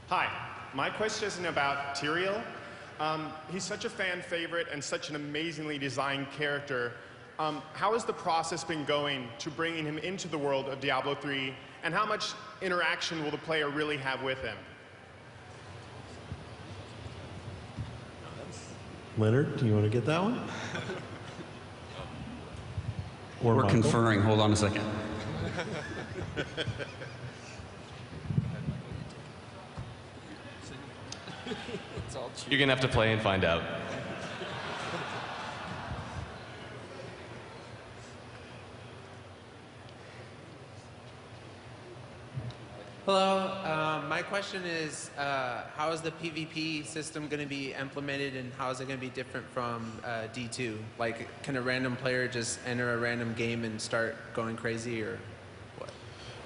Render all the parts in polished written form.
Hi, my question isn't about Tyrael. He's such a fan favorite and such an amazingly designed character. How has the process been going to bringing him into the world of Diablo 3, and how much interaction will the player really have with him? Leonard, do you want to get that one? Or We're Michael? conferring. Hold on a second. You're going to have to play and find out. Hello, my question is, how is the PvP system going to be implemented, and how is it going to be different from D2? Like, can a random player just enter a random game and start going crazy, or what?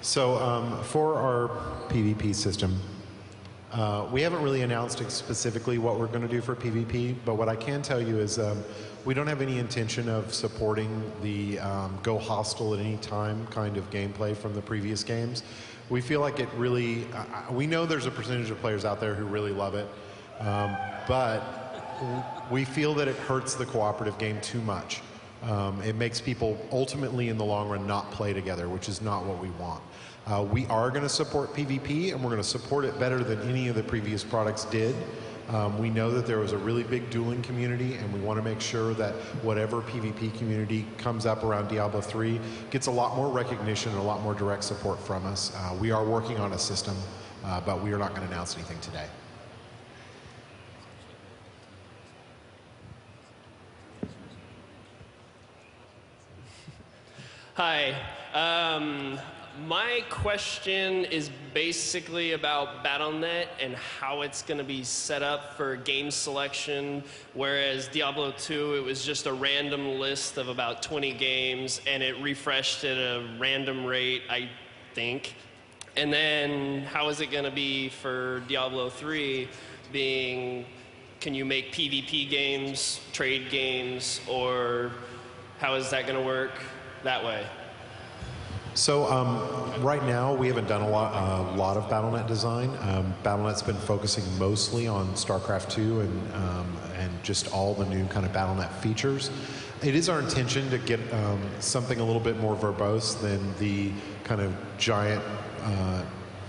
So for our PvP system, we haven't really announced specifically what we're going to do for PvP, but what I can tell you is we don't have any intention of supporting the go hostile at any time kind of gameplay from the previous games. We feel like it really, we know there's a percentage of players out there who really love it, but we feel that it hurts the cooperative game too much. It makes people ultimately in the long run not play together, which is not what we want. We are going to support PvP, and we're going to support it better than any of the previous products did. We know that there was a really big dueling community, and we want to make sure that whatever PvP community comes up around Diablo 3 gets a lot more recognition and a lot more direct support from us. We are working on a system, but we are not going to announce anything today. Hi. My question is basically about Battle.net and how it's going to be set up for game selection, whereas Diablo 2, it was just a random list of about 20 games, and it refreshed at a random rate, I think. And then how is it going to be for Diablo 3 being, can you make PvP games, trade games, or how is that going to work that way? So right now we haven't done a lot of Battle.net design. Battle.net's been focusing mostly on StarCraft 2 and just all the new kind of Battle.net features. It is our intention to get something a little bit more verbose than the kind of giant,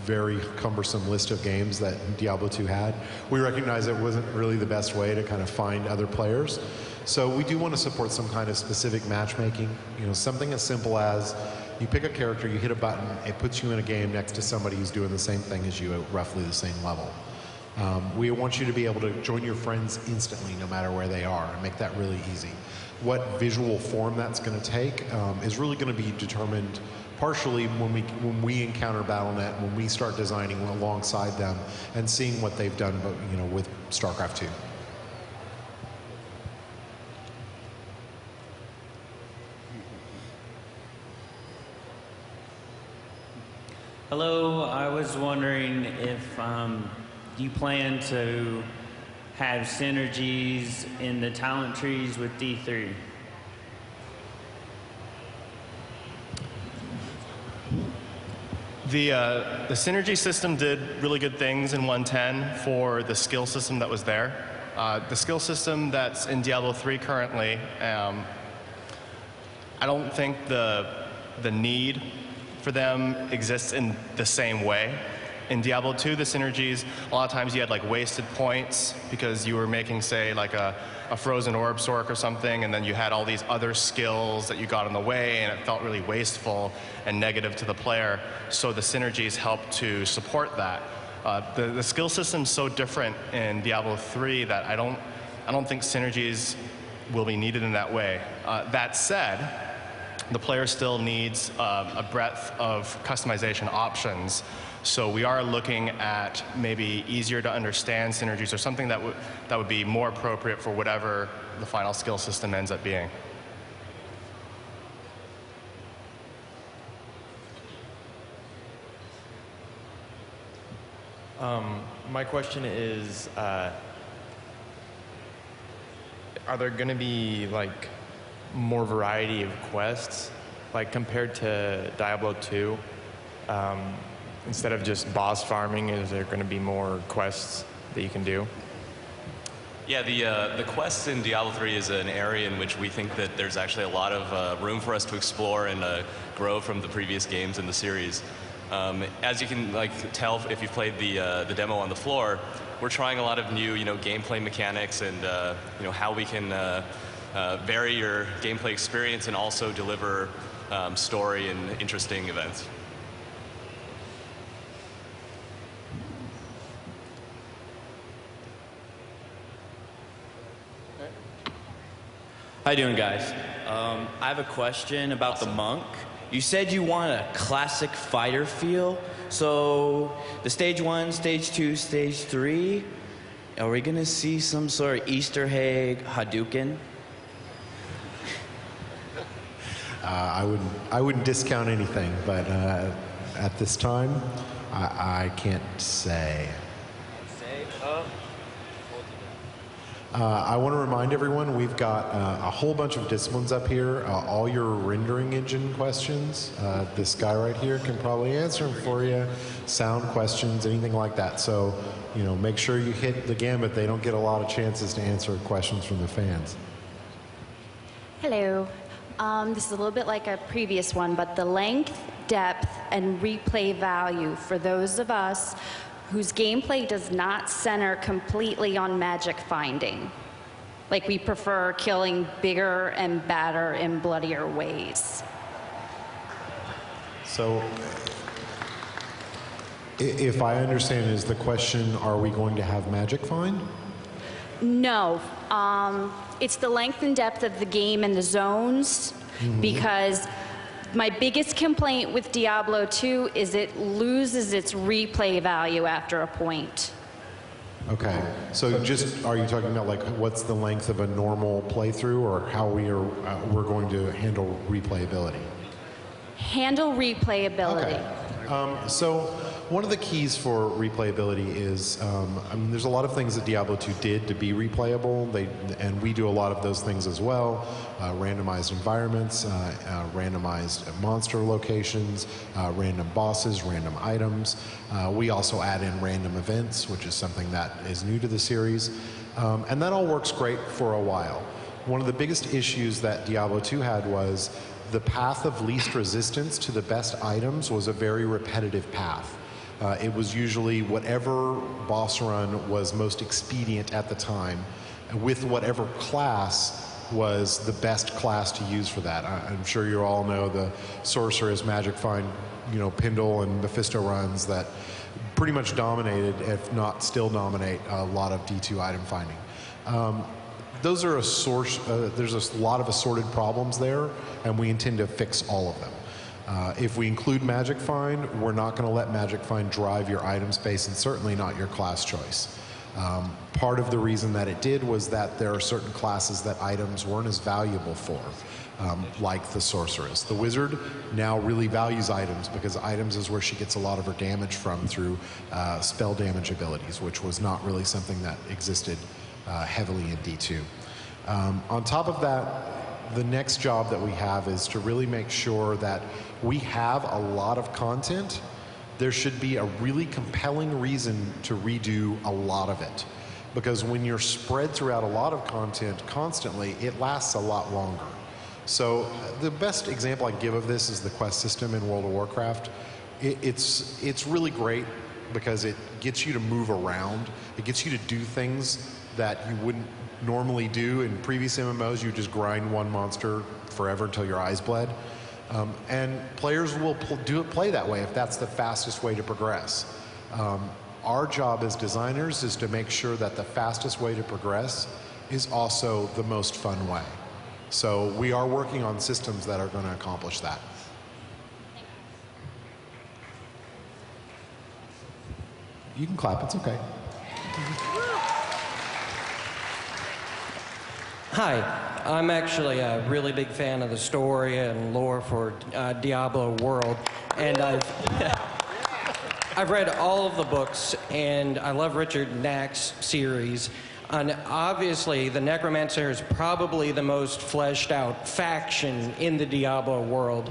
very cumbersome list of games that Diablo 2 had. We recognize it wasn't really the best way to kind of find other players. So we do want to support some kind of specific matchmaking, something as simple as you pick a character, you hit a button, it puts you in a game next to somebody who's doing the same thing as you at roughly the same level. We want you to be able to join your friends instantly no matter where they are and make that really easy. What visual form that's going to take is really going to be determined partially when we encounter Battle.net, when we start designing alongside them and seeing what they've done with StarCraft 2. Hello, I was wondering if you plan to have synergies in the talent trees with D3. The synergy system did really good things in 1.10 for the skill system that was there. The skill system that's in Diablo 3 currently, I don't think the need for them exists in the same way. In Diablo 2, the synergies, a lot of times you had like wasted points because you were making, say, like a frozen orb sork or something, and then you had all these other skills that you got in the way, and it felt really wasteful and negative to the player. So the synergies help to support that. The skill system's so different in Diablo 3 that I don't think synergies will be needed in that way. That said, the player still needs a breadth of customization options. So we are looking at maybe easier to understand synergies or something that would be more appropriate for whatever the final skill system ends up being. My question is, are there going to be like more variety of quests, like compared to Diablo 2? instead of just boss farming, is there going to be more quests that you can do? Yeah, the quests in Diablo 3 is an area in which we think that there's actually a lot of room for us to explore and grow from the previous games in the series. As you can tell if you've played the demo on the floor, we're trying a lot of new gameplay mechanics and how we can vary your gameplay experience and also deliver story and interesting events. How you doing, guys? I have a question about the monk. You said you want a classic fighter feel. So the stage 1, stage 2, stage 3, are we gonna see some sort of Easter egg Hadouken? I wouldn't discount anything, but at this time, I can't say. I want to remind everyone we've got a whole bunch of disciplines up here. All your rendering engine questions, this guy right here can probably answer them for you. Sound questions, anything like that. So, make sure you hit the gamut. They don't get a lot of chances to answer questions from the fans. Hello. This is a little bit like a previous one, but the length, depth, and replay value for those of us whose gameplay does not center completely on magic finding. Like, we prefer killing bigger and badder and bloodier ways. So, if I understand, is the question, are we going to have magic find? No. It's the length and depth of the game and the zones, because my biggest complaint with Diablo 2 is it loses its replay value after a point. Okay, so are you talking about what's the length of a normal playthrough, or how we're going to handle replayability? Handle replayability. Okay. So one of the keys for replayability is, there's a lot of things that Diablo 2 did to be replayable, and we do a lot of those things as well. Randomized environments, randomized monster locations, random bosses, random items. We also add in random events, which is something that is new to the series. And that all works great for a while. One of the biggest issues that Diablo 2 had was the path of least resistance to the best items was a very repetitive path. It was usually whatever boss run was most expedient at the time, with whatever class was the best class to use for that. I'm sure you all know the Sorceress, Magic Find, Pindle and Mephisto runs that pretty much dominated, if not still dominate, a lot of D2 item finding. Those are there's a lot of assorted problems there, and we intend to fix all of them. If we include Magic Find, we're not going to let Magic Find drive your item space, and certainly not your class choice. Part of the reason that it did was that there are certain classes that items weren't as valuable for, like the Sorceress. The Wizard now really values items, because items is where she gets a lot of her damage from through spell damage abilities, which was not really something that existed heavily in D2. On top of that, the next job that we have is to really make sure that we have a lot of content. There should be a really compelling reason to redo a lot of it, because when you're spread throughout a lot of content constantly, it lasts a lot longer. So the best example I give of this is the quest system in World of Warcraft. It's really great because it gets you to move around. It gets you to do things that you wouldn't normally do. In previous MMOs, you just grind one monster forever until your eyes bled. And players will play that way if that's the fastest way to progress. Our job as designers is to make sure that the fastest way to progress is also the most fun way. So we are working on systems that are going to accomplish that. You can clap, it's okay. Hi, I'm actually a really big fan of the story and lore for Diablo World, and I've read all of the books, and I love Richard Knack's series. And obviously, the Necromancer is probably the most fleshed out faction in the Diablo world.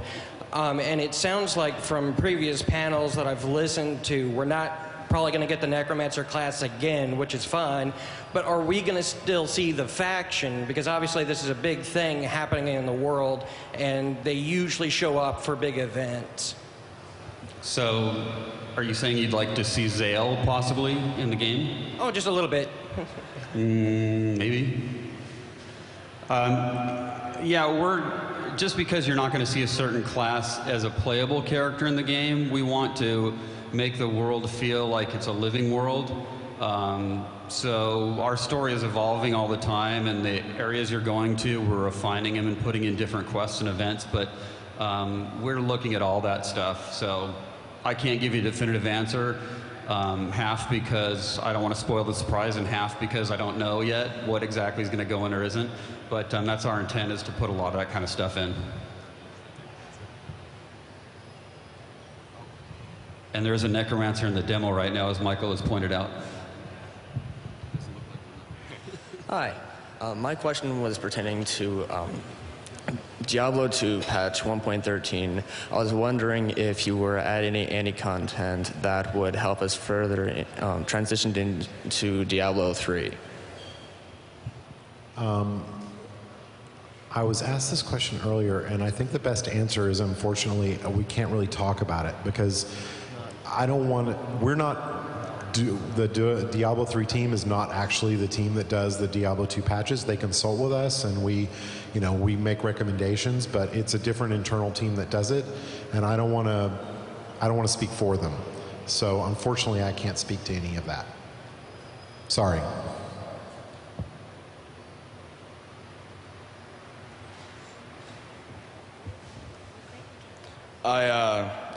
And it sounds like from previous panels that I've listened to, we're not probably going to get the Necromancer class again, which is fine, but are we going to still see the faction? Because obviously this is a big thing happening in the world, and they usually show up for big events. So, are you saying you'd like to see Zale possibly in the game? Oh, just a little bit. Maybe. Yeah, just because you're not going to see a certain class as a playable character in the game, we want to make the world feel like it's a living world. So our story is evolving all the time, and the areas you're going to, we're refining them and putting in different quests and events, but we're looking at all that stuff. So I can't give you a definitive answer, half because I don't want to spoil the surprise, and half because I don't know yet what exactly is going to go in or isn't. But that's our intent, is to put a lot of that kind of stuff in. And there is a Necromancer in the demo right now, as Michael has pointed out. Hi. My question was pertaining to Diablo 2 patch 1.13. I was wondering if you were adding any content that would help us further transition into Diablo 3. I was asked this question earlier, and I think the best answer is, unfortunately, we can't really talk about it because I don't want to, we're not, the Diablo 3 team is not actually the team that does the Diablo 2 patches. They consult with us, and we make recommendations, but it's a different internal team that does it, and I don't want to speak for them. So unfortunately, I can't speak to any of that. Sorry.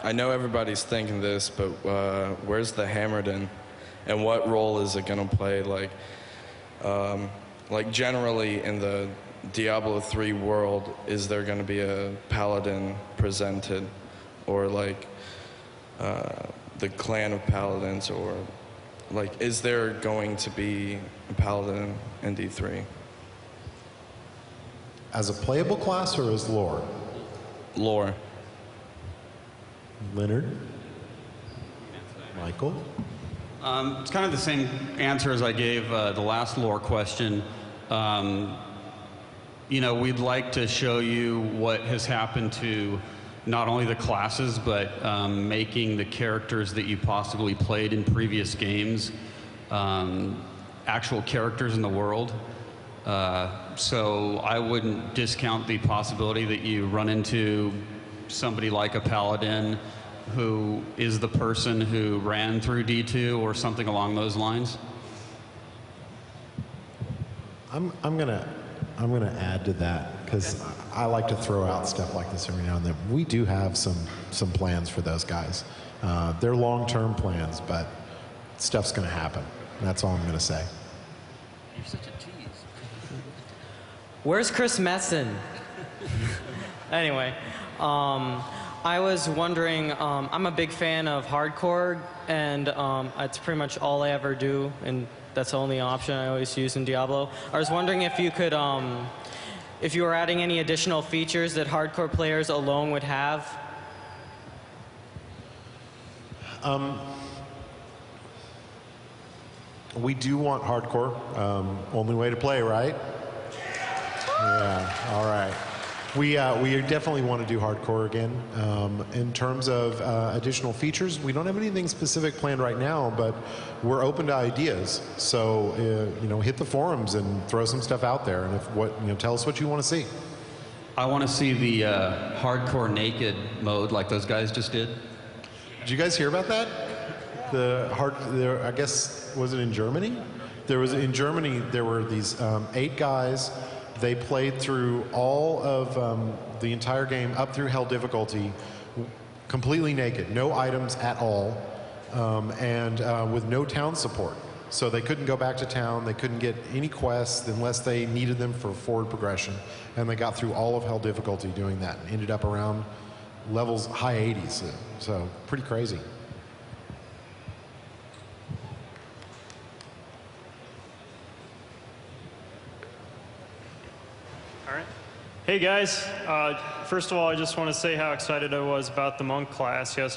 I know everybody's thinking this, but where's the Hammerden, and what role is it gonna play? Like generally in the Diablo 3 world, is there gonna be a paladin presented, or like the clan of paladins, or like is there going to be a paladin in D3? As a playable class or as lore? Lore. Leonard? Michael? It's kind of the same answer as I gave the last lore question. We'd like to show you what has happened to not only the classes, but making the characters that you possibly played in previous games actual characters in the world. So I wouldn't discount the possibility that you run into somebody like a paladin who is the person who ran through D2 or something along those lines. I'm gonna add to that because I like to throw out stuff like this every now and then. We do have some plans for those guys. They're long-term plans, but stuff's gonna happen. That's all I'm gonna say. You're such a tease. Where's Chris Metzen? Anyway, I was wondering, I'm a big fan of hardcore, and it's pretty much all I ever do, and that's the only option I always use in Diablo. I was wondering if you could, if you were adding any additional features that hardcore players alone would have. We do want hardcore. Only way to play, right? Yeah, all right. We definitely want to do hardcore again. In terms of additional features, we don't have anything specific planned right now, but we're open to ideas. So, hit the forums and throw some stuff out there, and tell us what you want to see. I want to see the hardcore naked mode like those guys just did. Did you guys hear about that? I guess, was it in Germany? In Germany, there were these 8 guys. They played through all of the entire game up through Hell difficulty, completely naked, no items at all, and with no town support. So they couldn't go back to town, they couldn't get any quests unless they needed them for forward progression. And they got through all of Hell difficulty doing that and ended up around levels high 80s. So pretty crazy. All right. Hey guys, first of all, I just want to say how excited I was about the monk class yesterday.